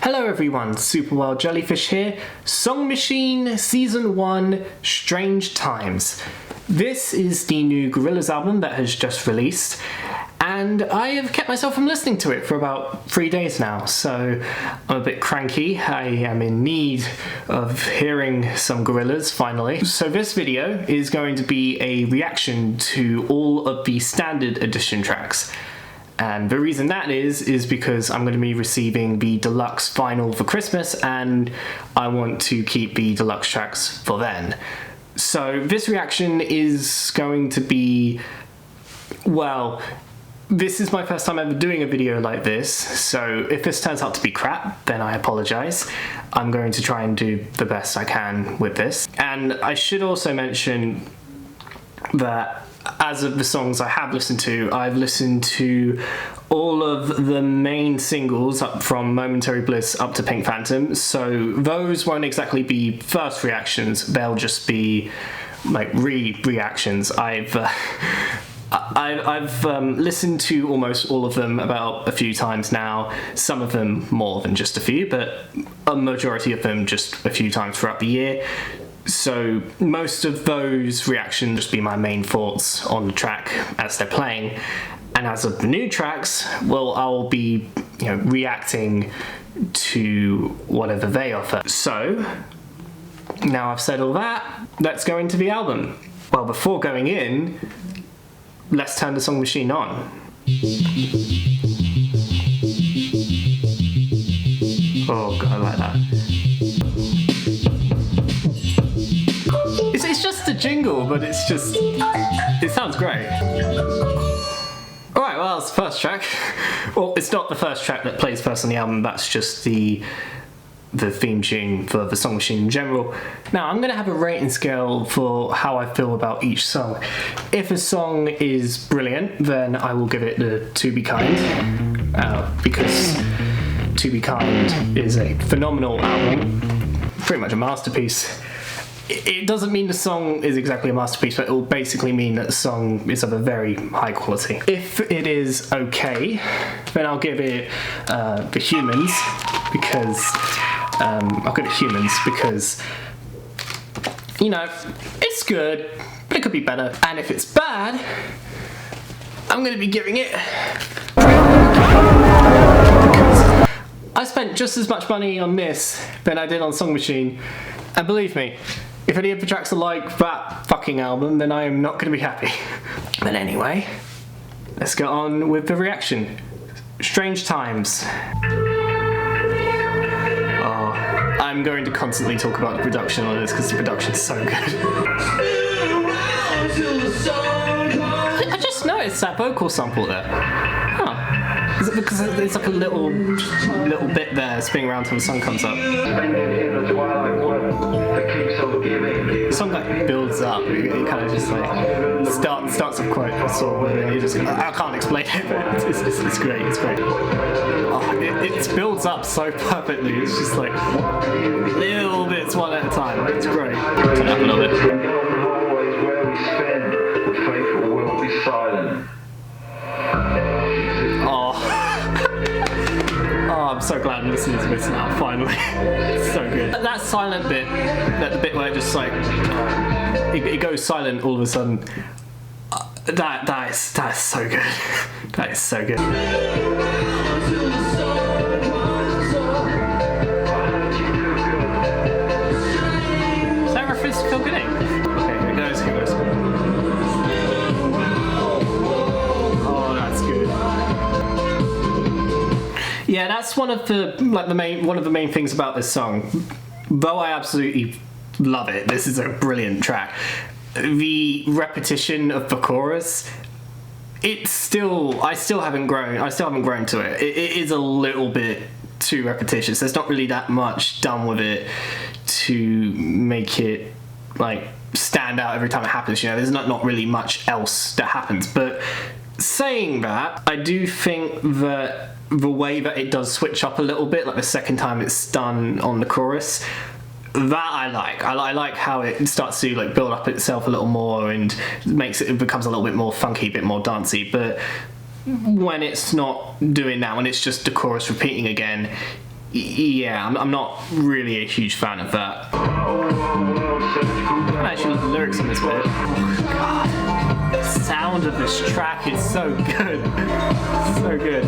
Hello everyone, Superwild Jellyfish here, Song Machine Season 1, Strange Times. This is the new Gorillaz album that has just released, and I have kept myself from listening to it for about 3 days now, so I'm a bit cranky. I am in need of hearing some Gorillaz finally. So this video is going to be a reaction to all of the standard edition tracks. And the reason that is because I'm going to be receiving the deluxe vinyl for Christmas, and I want to keep the deluxe tracks for then. So this reaction is going to be, well, this is my first time ever doing a video like this, so if this turns out to be crap, then I apologise. I'm going to try and do the best I can with this. And I should also mention that as of the songs I have listened to, I've listened to all of the main singles up from Momentary, Bliss up to Pink Phantom, so those won't exactly be first reactions, they'll just be like reactions. I've listened to almost all of them about a few times now, some of them more than just a few, but a majority of them just a few times throughout the year. So most of those reactions just be my main thoughts on the track as they're playing, and as of the new tracks, well, I'll be, reacting to whatever they offer. So now I've said all that, let's go into the album. Well, before going in, let's turn the Song Machine on. Oh god, I like that. It's just a jingle, but it sounds great. Alright, well, that's the first track. Well, it's not the first track that plays first on the album, that's just the theme tune for the Song Machine in general. Now, I'm going to have a rating scale for how I feel about each song. If a song is brilliant, then I will give it the To Be Kind, because To Be Kind is a phenomenal album, pretty much a masterpiece. It doesn't mean the song is exactly a masterpiece, but it will basically mean that the song is of a very high quality. If it is okay, then I'll give it the Humans, because I'll give it Humans because, it's good, but it could be better. And if it's bad, I'm going to be giving it because I spent just as much money on this than I did on Song Machine, and believe me, if any of the tracks are like that fucking album, then I am not going to be happy. But anyway, let's get on with the reaction. Strange Times. Oh, I'm going to constantly talk about the production on this because the production's so good. I just noticed that vocal sample there. Huh. Is it because there's like a little bit there spinning around till the sun comes up? The song like builds up, it kind of just like starts off quite sort of, and you just I can't explain it, but it's great, it's great. Oh, it builds up so perfectly, it's just like little bits one at a time, it's great. Turn it up a little bit. I'm so glad I'm listening to this now, finally. It's so good. That silent bit, the bit where it just like, it goes silent all of a sudden, that is so good. That is so good. Is that reference to Phil Gooding? Okay, here it goes, here it goes. Oh, that's good. Yeah, that's one of the main things about this song. Though I absolutely love it, this is a brilliant track. The repetition of the chorus, I still haven't grown to it. It is a little bit too repetitious. There's not really that much done with it to make it like stand out every time it happens. There's not really much else that happens. But saying that, I do think that the way that it does switch up a little bit, like the second time it's done on the chorus, that I like. I like how it starts to like build up itself a little more and it becomes a little bit more funky, a bit more dancey. But when it's not doing that, when it's just the chorus repeating again, yeah, I'm not really a huge fan of that. And actually, the lyrics on this bit. Oh god, the sound of this track is so good, so good.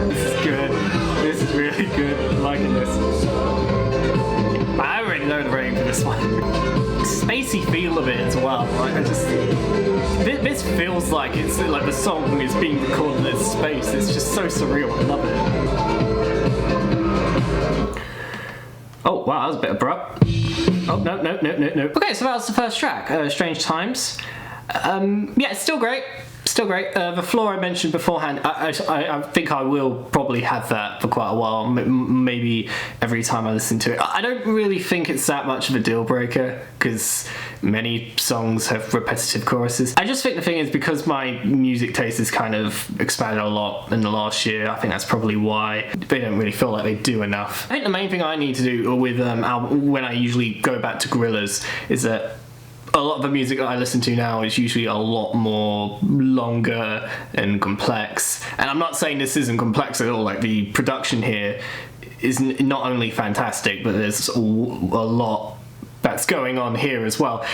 This is good. This is really good. I'm liking this. I already know the rating for this one. Spacey feel of it as well. Like this feels like it's like the song is being recorded in space. It's just so surreal. I love it. Oh wow, that was a bit abrupt. Oh no. Okay, so that was the first track, Strange Times. Yeah, it's still great. Still great. The Floor I mentioned beforehand, I think I will probably have that for quite a while, maybe every time I listen to it. I don't really think it's that much of a deal breaker, because many songs have repetitive choruses. I just think the thing is, because my music taste has kind of expanded a lot in the last year, I think that's probably why they don't really feel like they do enough. I think the main thing I need to do with when I usually go back to Gorillaz is that a lot of the music that I listen to now is usually a lot more longer and complex. And I'm not saying this isn't complex at all, like the production here is not only fantastic, but there's a lot that's going on here as well.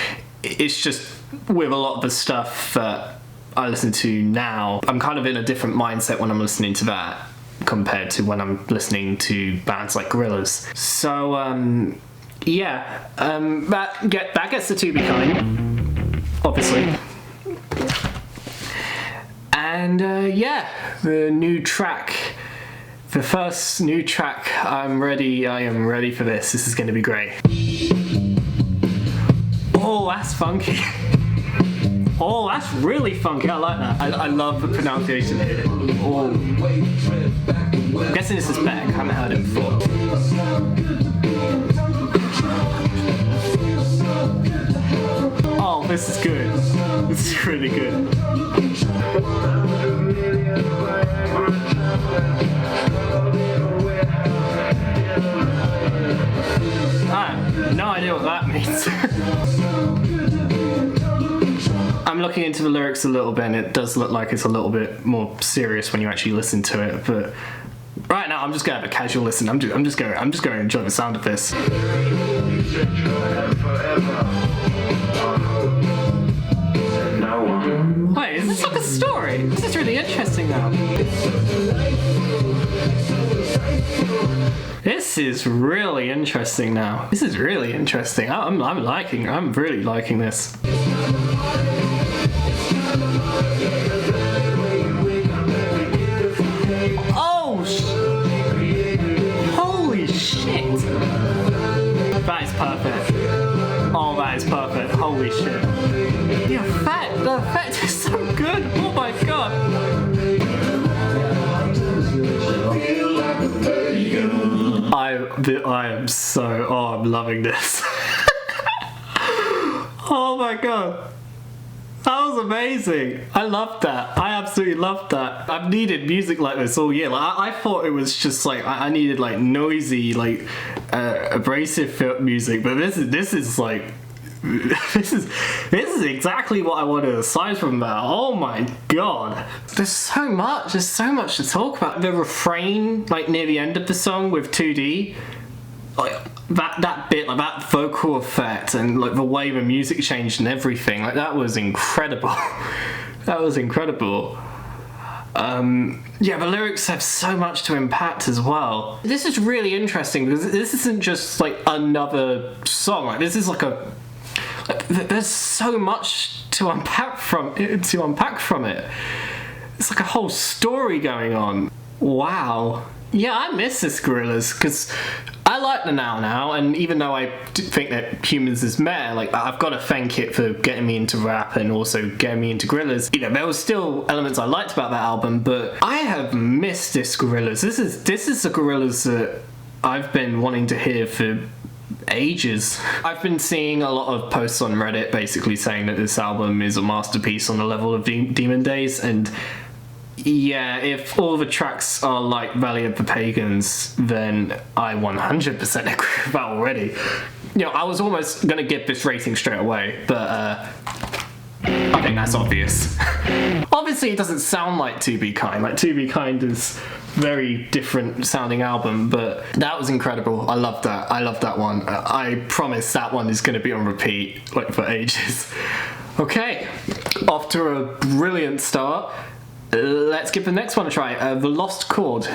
It's just with a lot of the stuff that I listen to now, I'm kind of in a different mindset when I'm listening to that compared to when I'm listening to bands like Gorillaz. So, yeah, that gets the To Be Kind, obviously. And yeah, the new track, the first new track, I am ready for this. This is going to be great. Oh, that's funky. Oh, that's really funky. I like that. I love the pronunciation here. Oh. I'm guessing this is Beck. I haven't heard it before. Oh, this is good. This is really good. I have no idea what that means. I'm looking into the lyrics a little bit, and it does look like it's a little bit more serious when you actually listen to it, but right now I'm just gonna have a casual listen. I'm just gonna enjoy the sound of this. Wait, is this like a story? This is really interesting now. This is really interesting now. This is really interesting. I'm really liking this. Oh, holy shit. That is perfect. Oh, that is perfect. Holy shit. The effect is so good. Oh my god. I am so, I'm loving this. Oh my god. That was amazing. I loved that. I absolutely loved that. I've needed music like this all year. Like I thought it was just like I needed like noisy, like abrasive music, but this is like this is exactly what I wanted aside from that. Oh my god. There's so much to talk about. The refrain, like near the end of the song with 2D, like that bit, like that vocal effect and like the way the music changed and everything, like that was incredible. That was incredible. Yeah, the lyrics have so much to impact as well. This is really interesting because this isn't just like another song. Like this is like there's so much to unpack from it. It's like a whole story going on. Wow. Yeah, I miss this Gorillaz because I like the Now, and even though I think that Humans is meh, like I've got to thank it for getting me into rap and also getting me into Gorillaz. You know, there was still elements I liked about that album, but I have missed this Gorillaz. This is the Gorillaz that I've been wanting to hear for ages. I've been seeing a lot of posts on Reddit basically saying that this album is a masterpiece on the level of Demon Days, and yeah, if all the tracks are like Valley of the Pagans, then I 100% agree with that already. You know, I was almost gonna give this rating straight away, but I think that's obvious. Obviously it doesn't sound like To Be Kind. Like To Be Kind is very different sounding album, but that was incredible. I love that. I love that one. I promise that one is going to be on repeat like for ages. Okay, off to a brilliant start. Let's give the next one a try. The Lost Chord.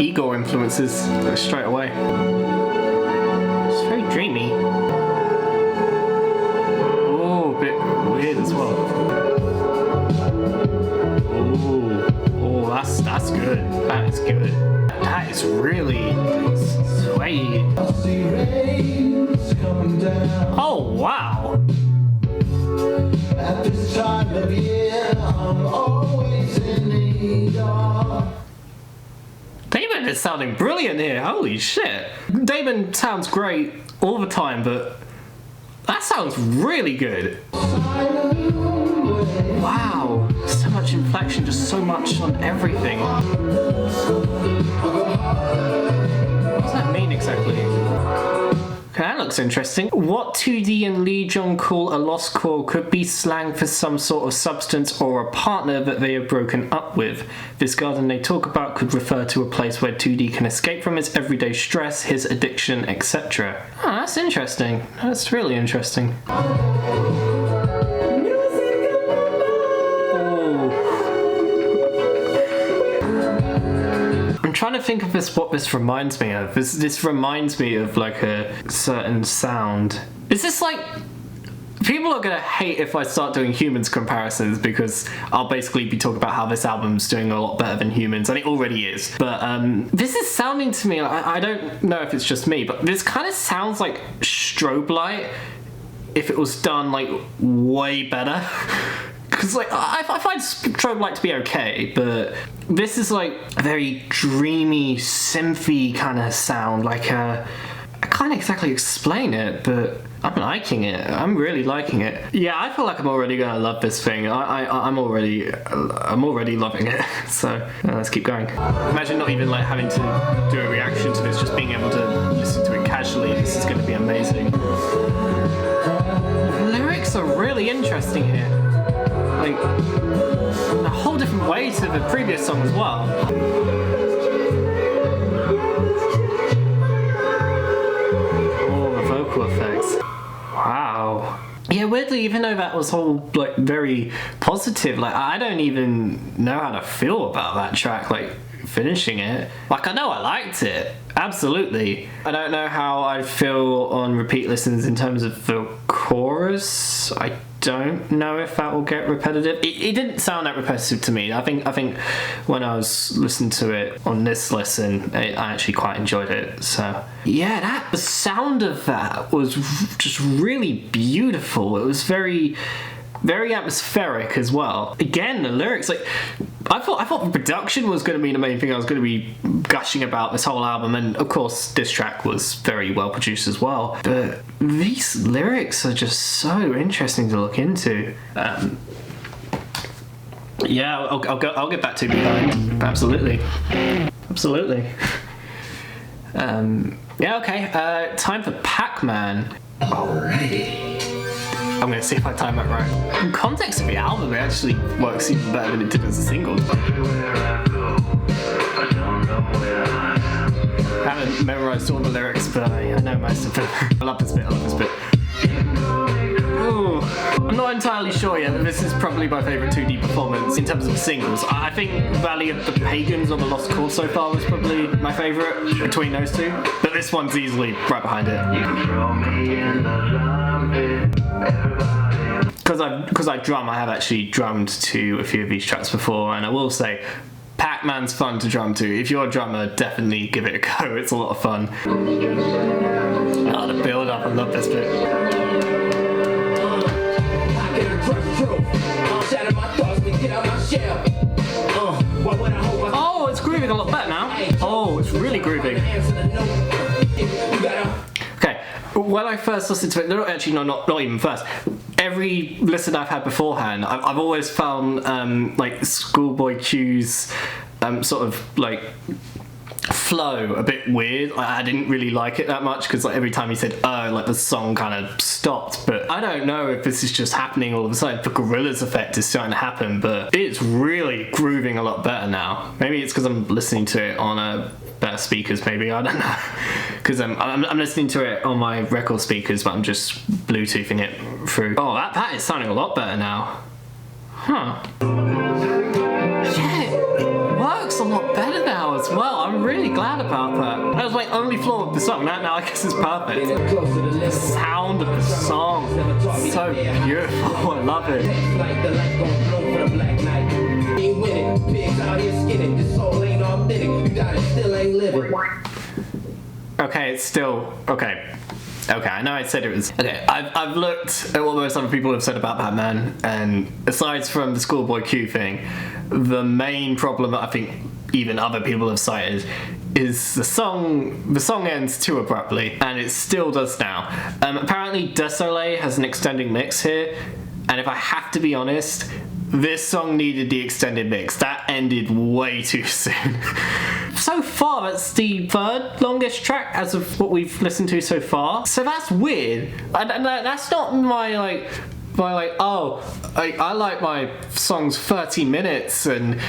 Igor influences straight away. It's very dreamy. Oh, a bit weird as well. Oh, that's good. That is good. That is really sweet. Oh wow. At this time of year, I'm always in need of. Damon is sounding brilliant here. Holy shit. Damon sounds great all the time, but that sounds really good. Wow, so much inflection, just so much on everything. What does that mean exactly? Okay, that looks interesting. What 2D and Leee John call a lost chord could be slang for some sort of substance or a partner that they have broken up with. This garden they talk about could refer to a place where 2D can escape from his everyday stress, his addiction, etc. Oh, that's interesting. That's really interesting. I'm trying to think of what this reminds me of. This reminds me of like a certain sound. Is this like... People are gonna hate if I start doing Humans comparisons because I'll basically be talking about how this album's doing a lot better than Humans, and it already is. But this is sounding to me, like, I don't know if it's just me, but this kind of sounds like Strobe Light if it was done like way better. Because like I find Strobe Light to be okay, but this is like a very dreamy, synthy kind of sound. Like I can't exactly explain it, but I'm liking it. I'm really liking it. Yeah, I feel like I'm already gonna love this thing. I'm already loving it. So let's keep going. Imagine not even like having to do a reaction to this, just being able to listen to it casually. This is gonna be amazing. The lyrics are really interesting here. Like a whole different way to the previous song as well. Oh, the vocal effects. Wow. Yeah, weirdly, even though that was all like very positive, like I don't even know how to feel about that track, like finishing it. Like I know I liked it, absolutely. I don't know how I'd feel on repeat listens in terms of the chorus. I don't know if that will get repetitive. It didn't sound that repetitive to me. I think when I was listening to it on this listen, I actually quite enjoyed it. So yeah, the sound of that was just really beautiful. It was very, very atmospheric as well. Again, the lyrics, like I thought the production was going to be the main thing I was going to be gushing about this whole album, and of course this track was very well produced as well. But these lyrics are just so interesting to look into. Yeah, I'll get back to behind. Absolutely. Yeah, okay. Time for Pac-Man. Alrighty. I'm going to see if I time that right. In context of the album, it actually works even better than it did as a single. I haven't memorised all the lyrics, but I know most of them. I love this bit. Ooh, I'm not entirely sure yet, but this is probably my favourite 2D performance in terms of singles. I think Valley of the Pagans or the Lost Chord so far was probably my favourite between those two, but this one's easily right behind it. Because I drum, I have actually drummed to a few of these tracks before, and I will say Pac-Man's fun to drum to. If you're a drummer, definitely give it a go. It's a lot of fun. Oh, the build up, I love this bit. Oh, it's grooving a lot better now. Oh, it's really grooving. Okay, when I first listened to it, not even first. Every listen I've had beforehand, I've always found like ScHoolboy Q's sort of like flow a bit weird. I didn't really like it that much because like every time he said "oh," like the song kind of stopped. But I don't know if this is just happening all of a sudden. The Gorillaz effect is starting to happen, but it's really grooving a lot better now. Maybe it's because I'm listening to it on better speakers, maybe, I don't know. Because I'm listening to it on my record speakers, but I'm just Bluetoothing it through. Oh, that is sounding a lot better now. Huh. Yeah, it works a lot better now as well. I'm really glad about that. That was my only flaw with the song. Now I guess it's perfect. The sound of the song, so beautiful. I love it. Okay, it's still okay. Okay, I know I said it was okay. I've looked at what most other people have said about Pac-Man, and aside from the ScHoolboy Q thing, the main problem that I think even other people have cited is the song. The song ends too abruptly, and it still does now. Apparently, Désolé has an extended mix here, and if I have to be honest, this song needed the extended mix. That ended way too soon. So far, that's the third longest track as of what we've listened to so far. So that's weird. That's not my I like my songs 30 minutes and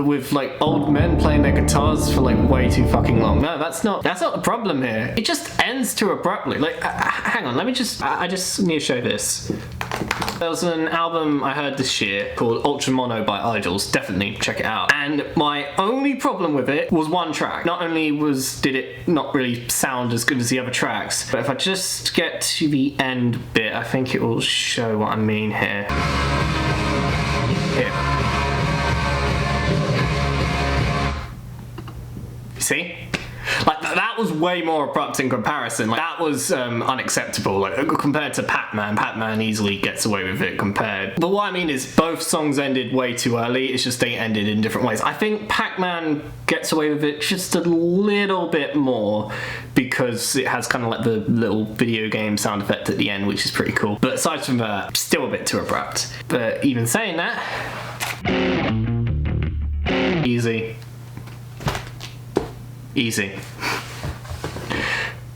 with like old men playing their guitars for like way too fucking long. No, that's not the problem here. It just ends too abruptly. Like, hang on, I just need to show this. There was an album I heard this year called Ultra Mono by Idols. Definitely check it out. And my only problem with it was one track. Not only did it not really sound as good as the other tracks, but if I just get to the end bit, I think it will show what I mean here. Here. You see? Like, that was way more abrupt in comparison. Like, that was unacceptable. Like, compared to Pac-Man. Pac-Man easily gets away with it compared. But what I mean is both songs ended way too early. It's just they ended in different ways. I think Pac-Man gets away with it just a little bit more because it has kind of like the little video game sound effect at the end, which is pretty cool. But aside from that, still a bit too abrupt. But even saying that, easy. Easy.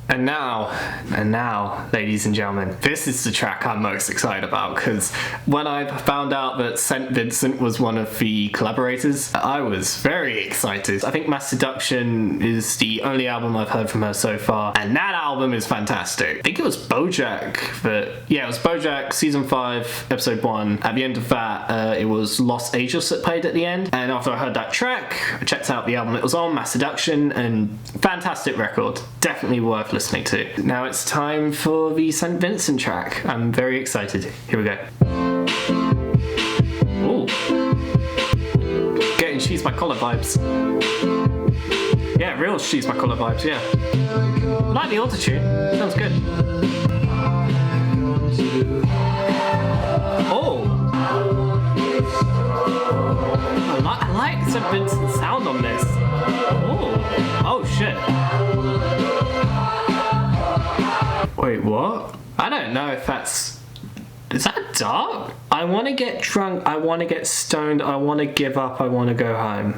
And now, ladies and gentlemen, this is the track I'm most excited about, because when I found out that Vincent was one of the collaborators, I was very excited. I think Mass Seduction is the only album I've heard from her so far, and that album is fantastic. I think it was BoJack it was BoJack Season 5, Episode 1. At the end of that, it was Lost Chord that played at the end, and after I heard that track, I checked out the album it was on, Mass Seduction, and fantastic record. Definitely worth listening to. Now it's time for the St. Vincent track. I'm very excited. Here we go. Ooh. Getting She's My Collar vibes. Yeah, real She's My Collar vibes, yeah. Like the auto-tune. Sounds good. Oh! I like St. Vincent's sound on this. Oh shit. Wait, what? I don't know if that's... Is that dark? I want to get drunk, I want to get stoned, I want to give up, I want to go home.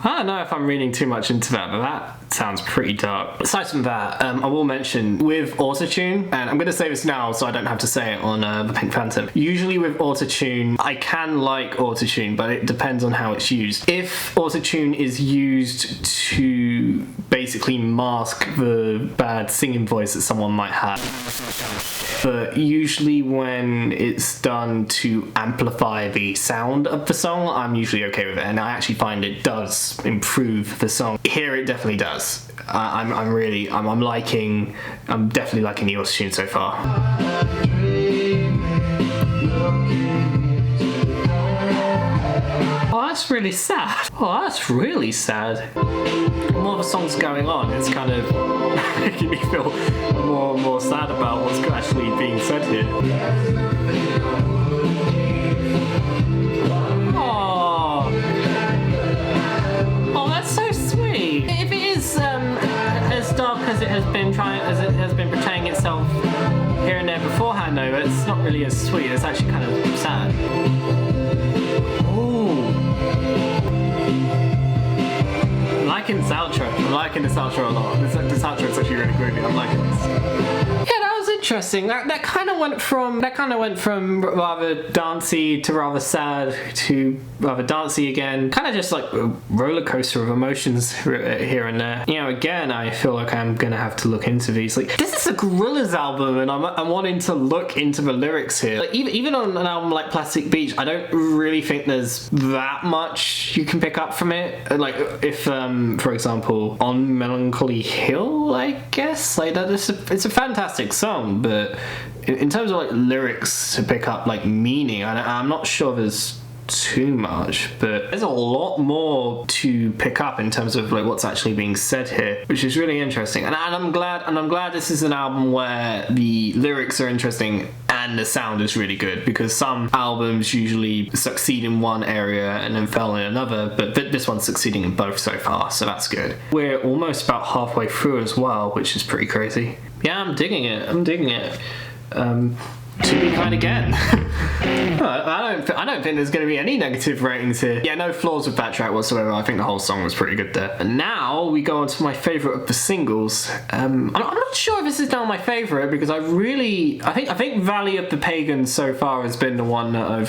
I don't know if I'm reading too much into that, but that sounds pretty dark. Aside from that, I will mention with autotune, and I'm going to say this now so I don't have to say it on the Pink Phantom. Usually with autotune, I can like autotune, but it depends on how it's used. If autotune is used to basically mask the bad singing voice that someone might have, but usually when it's done to amplify the sound of the song, I'm usually okay with it, and I actually find it does improve the song. Here it definitely does. I'm definitely liking the auto-tune so far. Oh, that's really sad. Oh, that's really sad. The more the song's going on, it's kind of making me feel more and more sad about what's actually being said here. Oh, that's so sweet. If it is as dark as it has been portraying itself here and there beforehand, though, it's not really as sweet. It's actually kind of sad. Ooh. I like liking this outro. I'm liking this outro a lot. This outro is actually really groovy. I'm liking this. Yeah, that was interesting. That kind of went from rather dancey to rather sad to rather dancey again. Kind of just like a roller coaster of emotions here and there. You know, again, I feel like I'm gonna have to look into these. Like, this is a Gorillaz album, and I'm wanting to look into the lyrics here. Like, even on an album like Plastic Beach, I don't really think there's that much you can pick up from it. Like, if for example, on Melancholy Hill, I guess, like, it's a fantastic song, but in terms of like lyrics to pick up like meaning, I'm not sure there's too much, but there's a lot more to pick up in terms of like what's actually being said here, which is really interesting. And I'm glad this is an album where the lyrics are interesting and the sound is really good, because some albums usually succeed in one area and then fail in another, but this one's succeeding in both so far, so that's good. We're almost about halfway through as well, which is pretty crazy. Yeah, I'm digging it. To be kind again. I don't think there's going to be any negative ratings here. Yeah, no flaws with that track whatsoever. I think the whole song was pretty good there. And now we go on to my favourite of the singles. I'm not sure if this is now my favourite, because I think Valley of the Pagans so far has been the one that I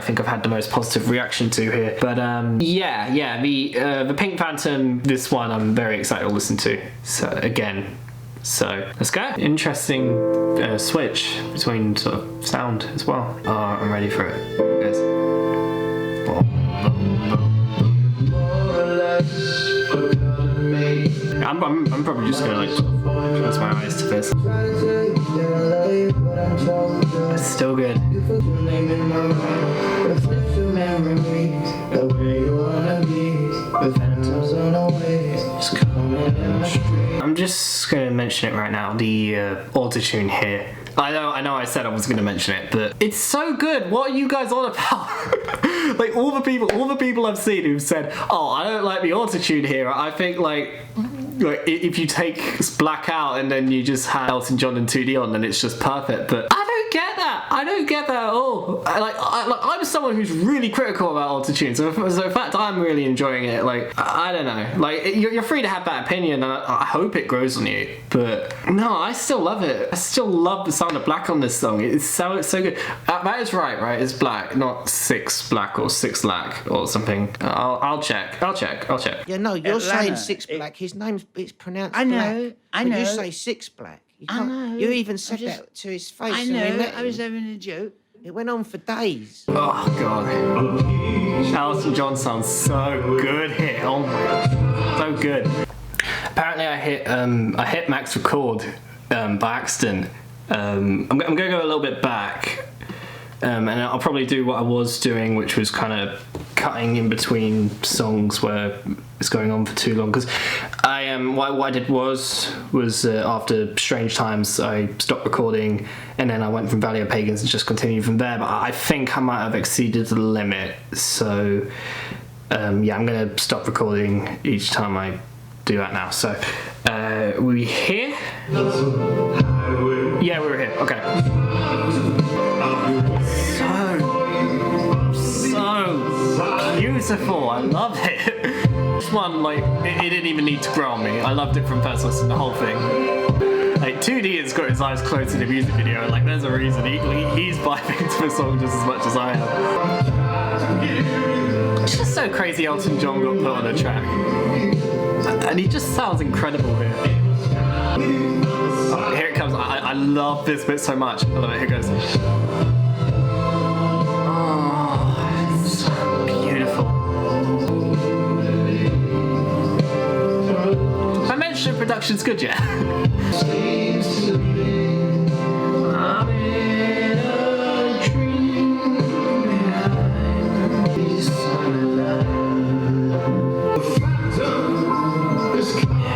think I've had the most positive reaction to here. But yeah, the Pink Phantom, this one I'm very excited to listen to. So let's go. Interesting switch between sort of sound as well. Oh, I'm ready for it, guys. I'm probably just gonna like close my eyes to this. It's still good. I'm just gonna mention it right now, the autotune here. I know I said I was gonna mention it, but it's so good. What are you guys on about? Like, all the people I've seen who've said, oh, I don't like the autotune here, I think like if you take Black out and then you just have Elton John and 2D on, then it's just perfect. But I don't get that. I don't get that at all. I'm someone who's really critical about autotune, so in fact I'm really enjoying it. Like, I don't know. Like, you're free to have that opinion, and I hope it grows on you. But no, I still love it. I still love the sound of Black on this song. It's so good. That is right? It's Black, not 6 Black or 6 Lack or something. I'll check. Yeah, no, you're saying 6 Black. His name's it's pronounced I know. Black. I know. But you say 6 Black. I know. You even said that to his face. I when we know. met I was him. having a joke. It went on for days. Oh god. Elton John sounds so good here. Oh my god. So good. Apparently I hit max record by accident. I'm gonna go a little bit back. And I'll probably do what I was doing, which was kind of cutting in between songs where it's going on for too long. Because what I did was after Strange Times, I stopped recording, and then I went from Valley of Pagans and just continued from there. But I think I might have exceeded the limit, so yeah, I'm gonna stop recording each time I do that now. So we here? Yeah, we were here. Okay. So beautiful. I love it. This one, like, it didn't even need to grow on me. I loved it from first listen, the whole thing. Like, 2D has got his eyes closed to the music video, and like, there's a reason he's vibing to the song just as much as I am. It's just so crazy Elton John got put on a track, and he just sounds incredible here. Oh, here it comes. I love this bit so much. I love it. Here it goes. Production's good, yeah.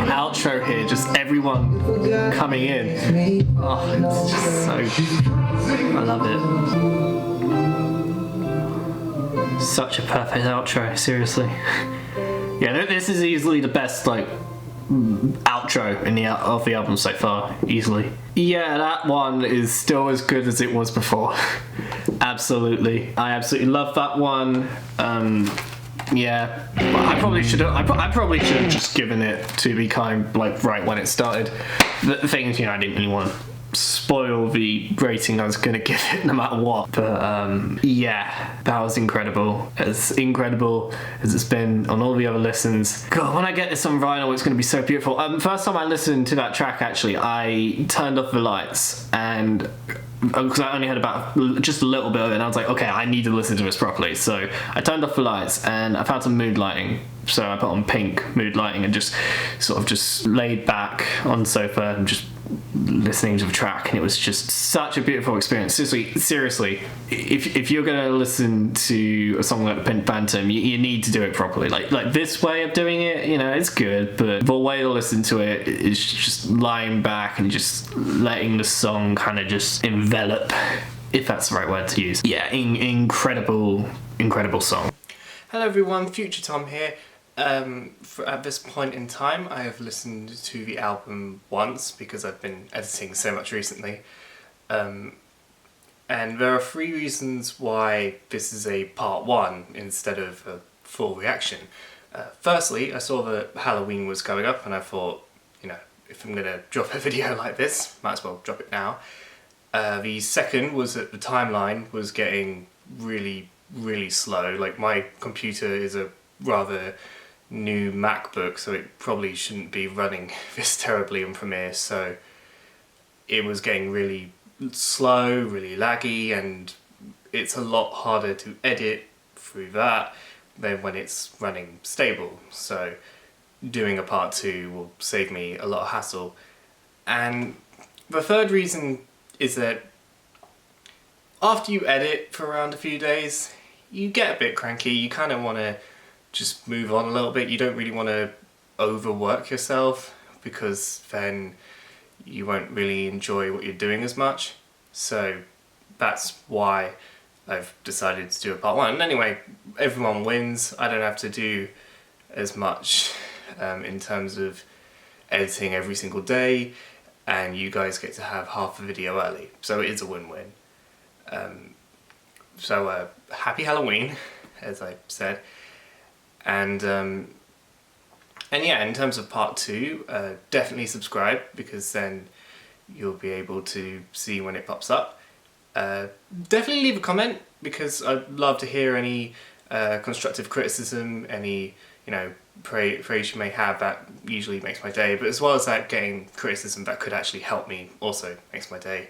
Outro here, just everyone coming in. Oh, it's just so good. I love it. Such a perfect outro, seriously. Yeah, this is easily the best, like, outro of the album so far, easily. Yeah, that one is still as good as it was before. Absolutely. I absolutely love that one. Yeah, I probably should have. I probably should have just given it To Be Kind like right when it started. The thing is, I didn't really want to spoil the rating I was going to give it no matter what. But yeah, that was incredible. As incredible as it's been on all the other listens. God, when I get this on vinyl, it's going to be so beautiful. First time I listened to that track, actually, I turned off the lights and. Because I only had just a little bit of it, and I was like, okay, I need to listen to this properly. So I turned off the lights and I found some mood lighting. So I put on pink mood lighting and just sort of just laid back on the sofa and just listening to the track, and it was just such a beautiful experience. Seriously, if you're gonna listen to a song like The Pink Phantom, you need to do it properly. Like this way of doing it, it's good, but the way to listen to it is just lying back and just letting the song kind of just envelop, if that's the right word to use. Yeah, incredible song. Hello everyone, Future Tom here. At this point in time, I have listened to the album once because I've been editing so much recently. And there are 3 reasons why this is a part 1 instead of a full reaction. Firstly, I saw that Halloween was going up and I thought, if I'm going to drop a video like this, might as well drop it now. The second was that the timeline was getting really, really slow. Like, my computer is a rather new MacBook, so it probably shouldn't be running this terribly in Premiere, so it was getting really slow, really laggy, and it's a lot harder to edit through that than when it's running stable. So doing a part 2 will save me a lot of hassle. And the third reason is that after you edit for around a few days, you get a bit cranky. You kind of want to just move on a little bit. You don't really want to overwork yourself because then you won't really enjoy what you're doing as much. So that's why I've decided to do a part 1. And anyway, everyone wins. I don't have to do as much in terms of editing every single day, and you guys get to have half the video early. So it is a win-win. So happy Halloween, as I said. And yeah, in terms of part 2, definitely subscribe, because then you'll be able to see when it pops up. Definitely leave a comment, because I'd love to hear any constructive criticism, any praise you may have. That usually makes my day. But as well as that, getting criticism that could actually help me also makes my day.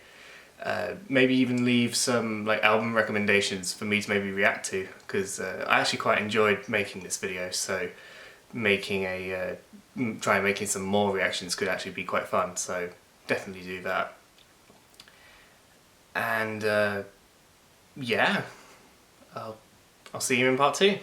Maybe even leave some album recommendations for me to maybe react to, because I actually quite enjoyed making this video, so trying making some more reactions could actually be quite fun, so definitely do that. And yeah, I'll see you in part 2.